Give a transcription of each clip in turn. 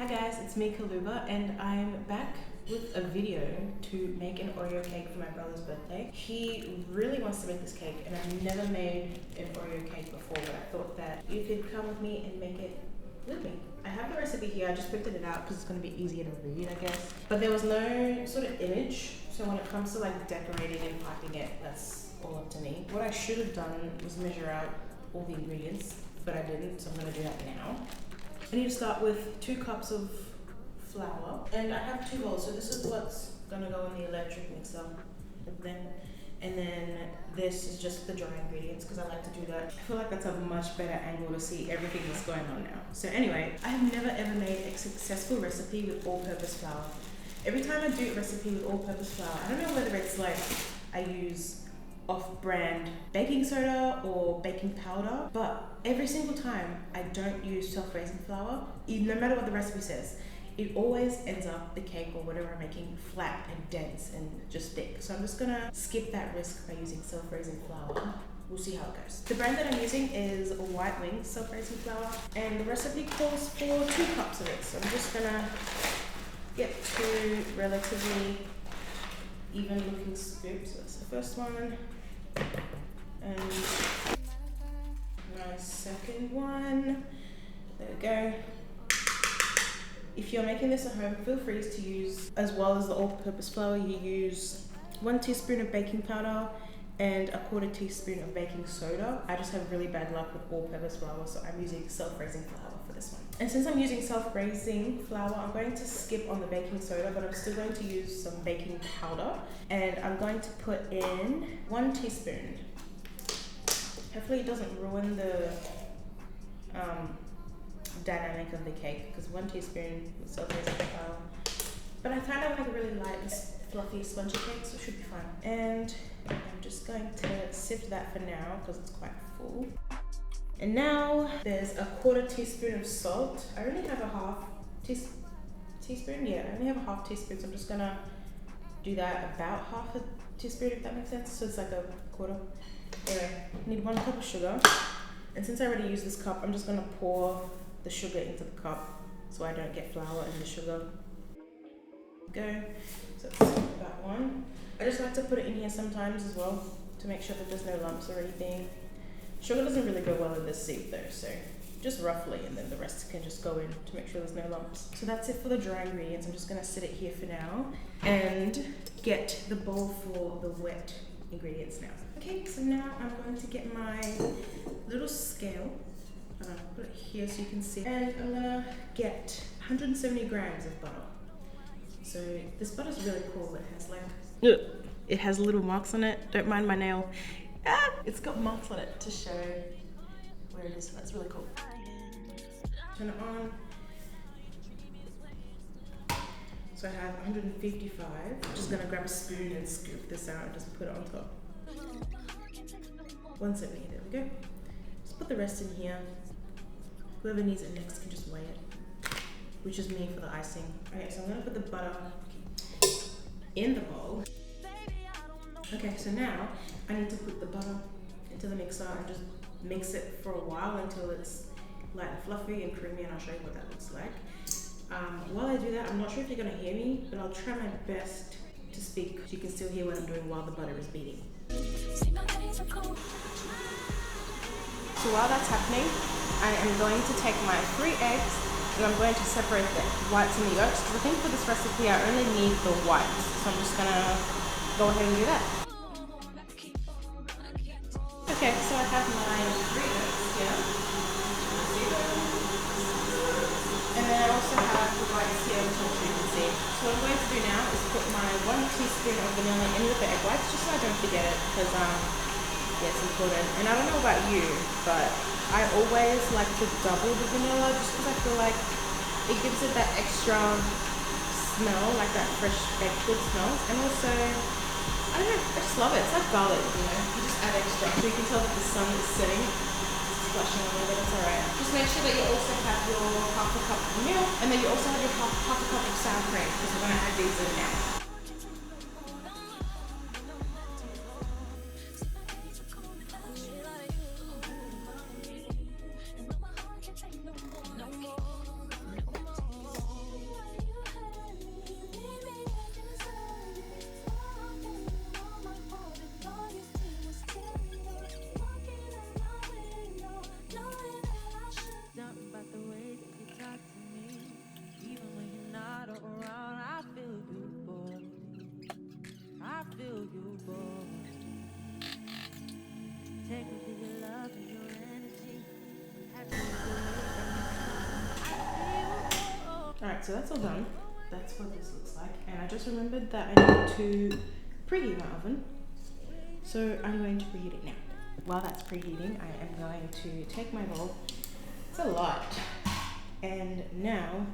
guys, it's me Kaluba, and I'm back with a video to make an Oreo cake for my brother's birthday. He really wants to make this cake, and I've never made an Oreo cake before, but I thought that you could come with me and make it with me. I have the recipe here. I just printed it out because it's going to be easier to read, I guess. But there was no sort of image, so when it comes to like decorating and piping it, that's all up to me. What I should have done was measure out all the ingredients, but I didn't, so I'm going to do that now. I need to start with 2 cups of flour, and I have 2 bowls, so this is what's gonna go in the electric mixer, and then this is just the dry ingredients because I like to do that. I feel like that's a much better angle to see everything that's going on now. So anyway, I have never ever made a successful recipe with all-purpose flour. Every time I do a recipe with all-purpose flour, I don't know whether it's like I use off-brand baking soda or baking powder, but every single time I don't use self-raising flour, no matter what the recipe says, it always ends up the cake or whatever I'm making flat and dense and just thick. So I'm just gonna skip that risk by using self-raising flour. We'll see how it goes. The brand that I'm using is White Wings self-raising flour, and the recipe calls for 2 cups of it. So I'm just gonna get 2 relatively even looking scoops. So that's the first one. And my second one. There we go. If you're making this at home, feel free to use, as well as the all-purpose flour, you use 1 teaspoon of baking powder and a 1/4 teaspoon of baking soda. I just have really bad luck with all-purpose flour, so I'm using self-raising flour for this one. And since I'm using self-raising flour, I'm going to skip on the baking soda, but I'm still going to use some baking powder. And I'm going to put in 1 teaspoon. Hopefully it doesn't ruin the dynamic of the cake, because 1 teaspoon with self-raising flour. But I kind of like a really light, fluffy, spongy cake, so it should be fine. And I'm just going to sift that for now because it's quite full. And now there's a 1/4 teaspoon of salt. I only have a half teaspoon. Yeah, I only have a half teaspoon, so I'm just gonna do that about half a teaspoon, if that makes sense. So it's like a 1/4. Anyway, I need 1 cup of sugar. And since I already used this cup, I'm just gonna pour the sugar into the cup so I don't get flour in the sugar. Go. So that's that one. I just like to put it in here sometimes as well to make sure that there's no lumps or anything. Sugar doesn't really go well in this soup though, so just roughly, and then the rest can just go in to make sure there's no lumps. So that's it for the dry ingredients. I'm just gonna sit it here for now and get the bowl for the wet ingredients now. Okay, so now I'm going to get my little scale. I'm gonna put it here so you can see. And I'm gonna get 170 grams of butter. So this butter's really cool. It has like, it has little marks on it. Don't mind my nail. It's got marks on it to show where it is. That's really cool. Turn it on. So I have 155. I'm just gonna grab a spoon and scoop this out and just put it on top. 170, there we go. Just put the rest in here. Whoever needs it next can just weigh it, which is me for the icing. Okay, so I'm gonna put the butter in the bowl. Okay, so now I need to put the butter into the mixer and just mix it for a while until it's light and fluffy and creamy, and I'll show you what that looks like. While I do that, I'm not sure if you're gonna hear me, but I'll try my best to speak so you can still hear what I'm doing while the butter is beating. So while that's happening, I am going to take my 3 eggs and I'm going to separate the whites and the yolks, because I think for this recipe I only need the whites. So I'm just gonna go ahead and do that. Okay, so I have my 3 eggs here. And then I also have the whites here, which I'm sure you can see. So what I'm going to do now is put my 1 teaspoon of vanilla in with the egg whites, just so I don't forget it, because yeah, it's important. And I don't know about you, but I always like to double the vanilla just because I feel like it gives it that extra smell, like that fresh baked good smell. And also, I don't know, I just love it. It's like garlic, you know, you just add extra. So you can tell that the sun is setting. It's splashing a little bit, it's alright. Just make sure that you also have your half a cup of milk, and then you also have your half a cup of sour cream, because we're going to add these in now. Alright, so that's all done. That's what this looks like. And I just remembered that I need to preheat my oven. So I'm going to preheat it now. While that's preheating, I am going to take my bowl. It's a lot. And now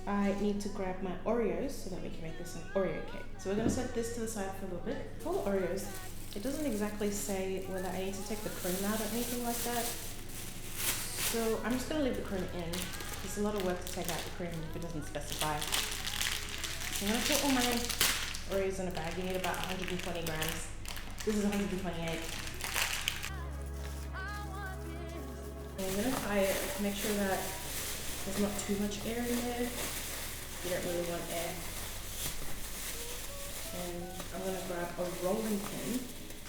I need to grab my Oreos so that we can make this an Oreo cake. So we're going to set this to the side for a little bit. For the Oreos, it doesn't exactly say whether I need to take the cream out or anything like that. So I'm just going to leave the cream in. It's a lot of work to take out the cream if it doesn't specify. I'm going to put all my Oreos in a bag. You need about 120 grams. This is 128. And I'm going to tie it to make sure that there's not too much air in there. You don't really want air. And I'm going to grab a rolling pin.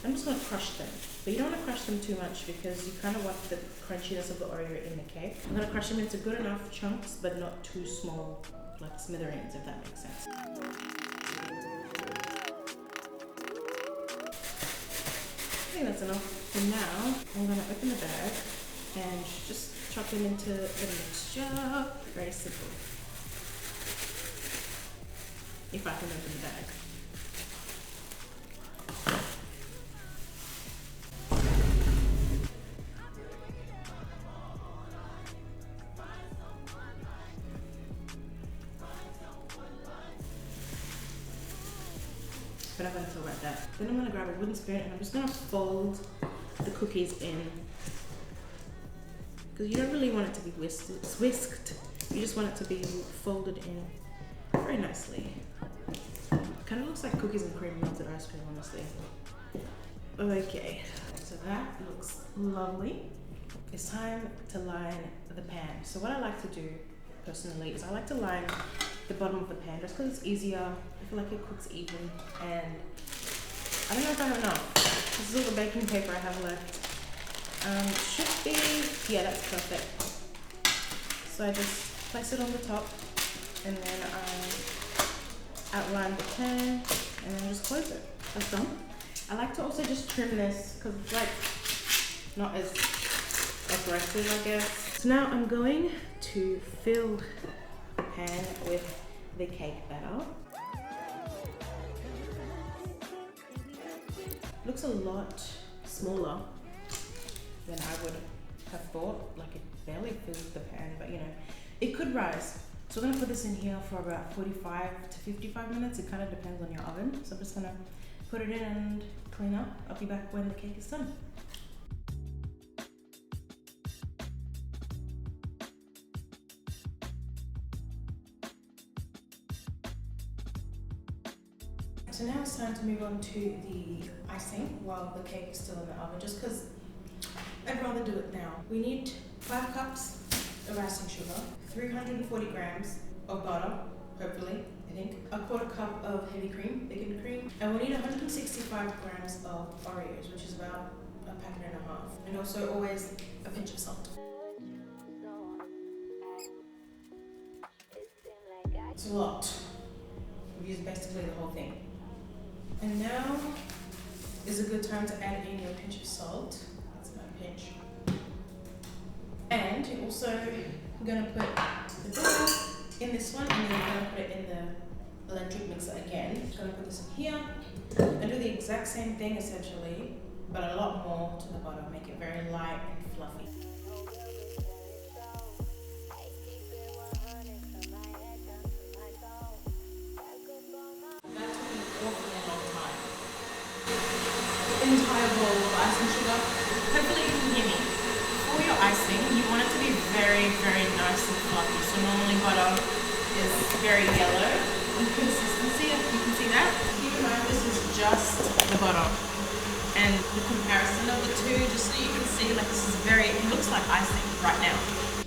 I'm just going to crush them. But you don't want to crush them too much because you kind of want the crunchiness of the Oreo in the cake. I'm going to crush them into good enough chunks, but not too small, like smithereens, if that makes sense. I think that's enough. For now, I'm going to open the bag and just chop them into the mixture. Very simple. If I can open the bag. But I'm gonna feel like that. Then I'm gonna grab a wooden spoon and I'm just gonna fold the cookies in. Because you don't really want it to be whisked. You just want it to be folded in very nicely. Kind of looks like cookies and cream melted ice cream, honestly. Okay, so that looks lovely. It's time to line the pan. So what I like to do personally is I like to line the bottom of the pan just because it's easier. I feel like it cooks even, and I don't know if I have enough. This is all the baking paper I have left. Should be, yeah, that's perfect. So I just place it on the top, and then I outline the pan, and then just close it. That's done. I like to also just trim this because it's like not as aggressive, I guess. So now I'm going to fill the pan with the cake batter. Looks a lot smaller than I would have thought. Like it barely fills the pan, but you know, it could rise. So we're gonna put this in here for about 45 to 55 minutes. It kind of depends on your oven. So I'm just gonna put it in and clean up. I'll be back when the cake is done. So now it's time to move on to the icing while the cake is still in the oven, just because I'd rather do it now. We need 5 cups of icing sugar, 340 grams of butter, hopefully, I think, a quarter cup of heavy cream, thickened cream, and we need 165 grams of Oreos, which is about a packet and a half, and also always a pinch of salt. It's a lot. We've used basically the whole thing. And now is a good time to add in your pinch of salt. That's about a pinch. And you're also going to put the butter in this one, and then you're going to put it in the electric mixer again. I'm going to put this in here and do the exact same thing essentially, but a lot more to the butter. Make it very light and fluffy. Entire bowl of icing sugar. Hopefully you can hear me. For your icing, you want it to be very, very nice and fluffy. So normally butter is very yellow in consistency, if you can see that. Keep in mind this is just the butter. And the comparison of the two, just so you can see, like this is very, it looks like icing right now.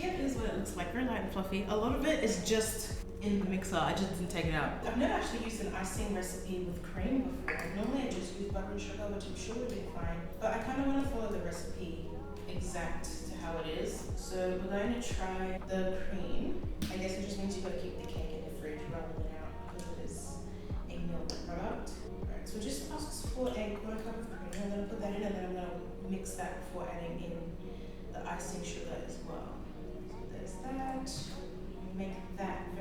Here is what it looks like, very light and fluffy. A lot of it is just in the mixer, I just didn't take it out. I've never actually used an icing recipe with cream before. Normally I just use butter and sugar, which I'm sure would be fine. But I kind of want to follow the recipe exact to how it is. So we're going to try the cream. I guess it just means you've got to keep the cake in the fridge rather than out because it is a milk product. Alright, so it just asks for a quarter cup of cream. I'm going to put that in and then I'm going to mix that before adding in the icing sugar as well. So there's that. Make that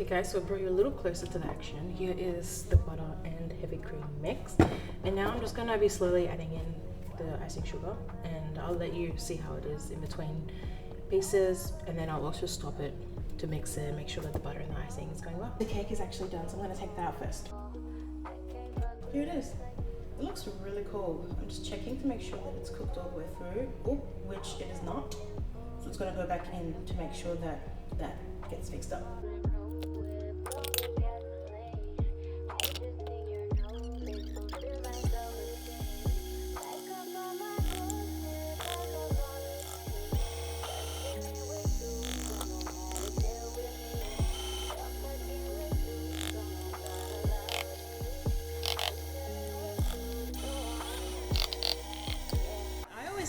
Okay guys, so I brought you a little closer to the action. Here is the butter and heavy cream mix. And now I'm just gonna be slowly adding in the icing sugar, and I'll let you see how it is in between pieces, and then I'll also stop it to mix it and make sure that the butter and the icing is going well. The cake is actually done, so I'm gonna take that out first. Here it is. It looks really cool. I'm just checking to make sure that it's cooked all the way through, which it is not. So it's gonna go back in to make sure that that gets fixed up.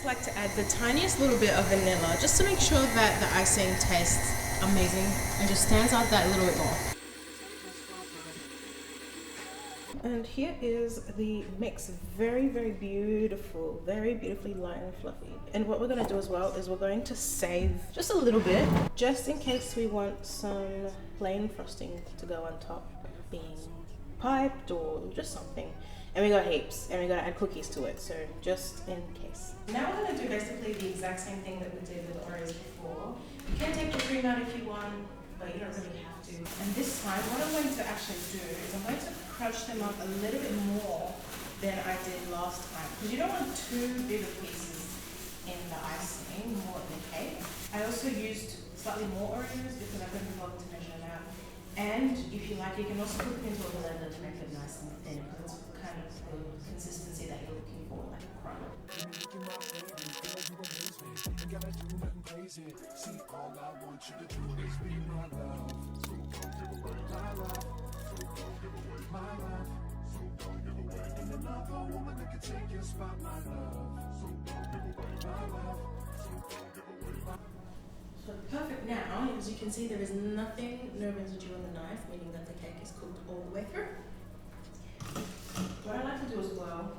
Like to add the tiniest little bit of vanilla just to make sure that the icing tastes amazing and just stands out that little bit more. And here is the mix. Very beautiful, very beautifully light and fluffy. And what we're going to do as well is we're going to save just a little bit just in case we want some plain frosting to go on top, being piped or just something. And we got heaps, and we gotta add cookies to it, so just in case. Now we're gonna do basically the exact same thing that we did with the Oreos before. You can take the cream out if you want, but you don't really have to. And this time, what I'm going to actually do is I'm going to crunch them up a little bit more than I did last time. Because you don't want too big of pieces in the icing, more of the cake. I also used slightly more Oreos because I couldn't bother to measure them out. And if you like, you can also put them into a blender to make it nice and thin, because it's kind of the consistency that you're looking for, like a crumb. So perfect now, as you can see, there is nothing, no residue on the knife, meaning that the cake is cooked all the way through. What I like to do as well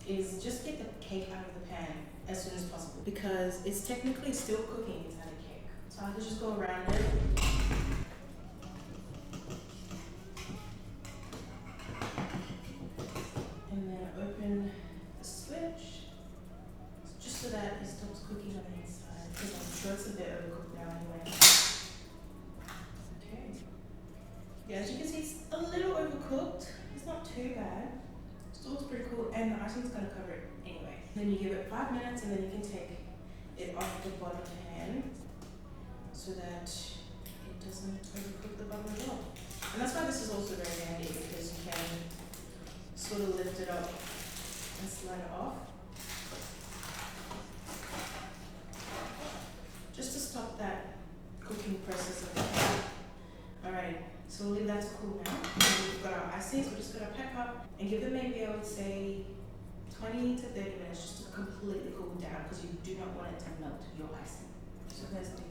is just get the cake out of the pan as soon as possible, because it's technically still cooking inside a cake. So I can just go around it. And then open the switch, just so that it stops cooking on the inside, because I'm sure it's a bit overcooked now anyway. Okay. Yeah, as you can see, it's a little overcooked. It's not too bad. Still looks pretty cool, and the icing's gonna cover it anyway. Then you give it 5 minutes, and then you can take it off the bottom pan so that it doesn't overcook the bottom as well. And that's why this is also very handy, because you can sort of lift it up and slide it off. Just to stop that cooking process of the cake. Alright, so we'll leave that to cool now. And we've got our icing, so we're just gonna pack up and give them maybe, I would say, 20 to 30 minutes just to completely cool down, because you do not want it to melt your icing. So there's the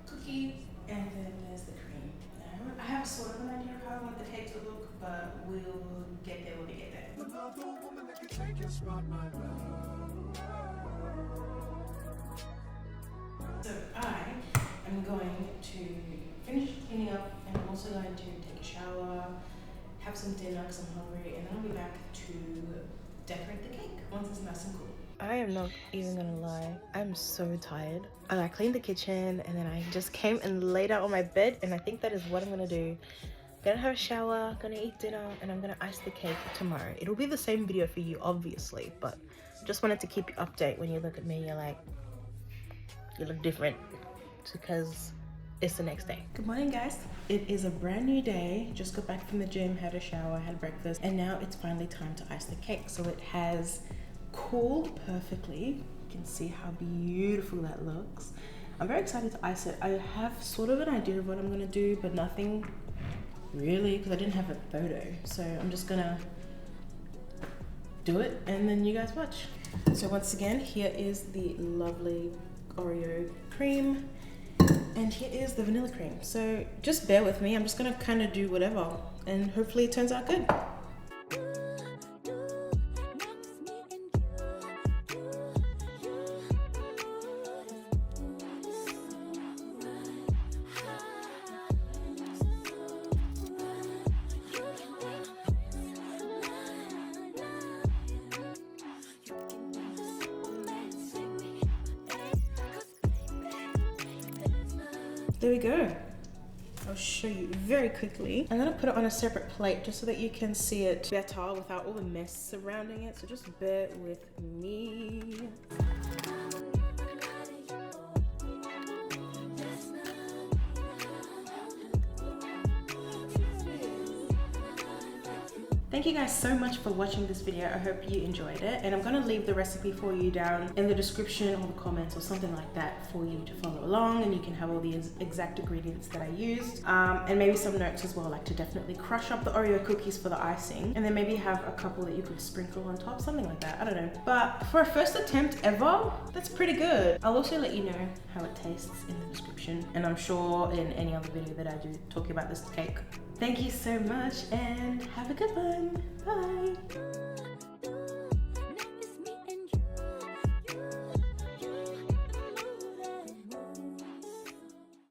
cookie, and then there's the cream. Now, I have sort of an idea of how I want the cake to look, but we'll get there when we get there. So I am going to finish cleaning up, and I'm also going to take a shower, have some dinner because I'm hungry, and then I'll be back to decorate the cake once it's nice and cool. I am not even gonna lie, I'm so tired. I cleaned the kitchen, and then I just came and laid out on my bed, and I think that is what I'm gonna do. Gonna have a shower, gonna eat dinner, and I'm gonna ice the cake tomorrow. It'll be the same video for you, obviously, but just wanted to keep you update. When you look at me, you're like, you look different. It's because it's the next day. Good morning, guys. It is a brand new day. Just got back from the gym, had a shower, had breakfast, and now it's finally time to ice the cake. So it has cooled perfectly. You can see how beautiful that looks. I'm very excited to ice it. I have sort of an idea of what I'm gonna do, but nothing really, because I didn't have a photo. So I'm just gonna do it, and then you guys watch. So once again, here is the lovely Oreo cream, and here is the vanilla cream. So just bear with me. I'm just gonna kind of do whatever, and hopefully it turns out good. there we go. I'll show you very quickly. I'm gonna put it on a separate plate just so that you can see it better without all the mess surrounding it. So just bear with me. Thank you guys so much for watching this video. I hope you enjoyed it, and I'm gonna leave the recipe for you down in the description or the comments or something like that for you to follow along, and you can have all the exact ingredients that I used, and maybe some notes as well, like to definitely crush up the Oreo cookies for the icing, and then maybe have a couple that you could sprinkle on top, something like that, I don't know. But for a first attempt ever, that's pretty good. I'll also let you know how it tastes in the description, and I'm sure in any other video that I do talking about this cake. Thank you so much and have a good one. Bye.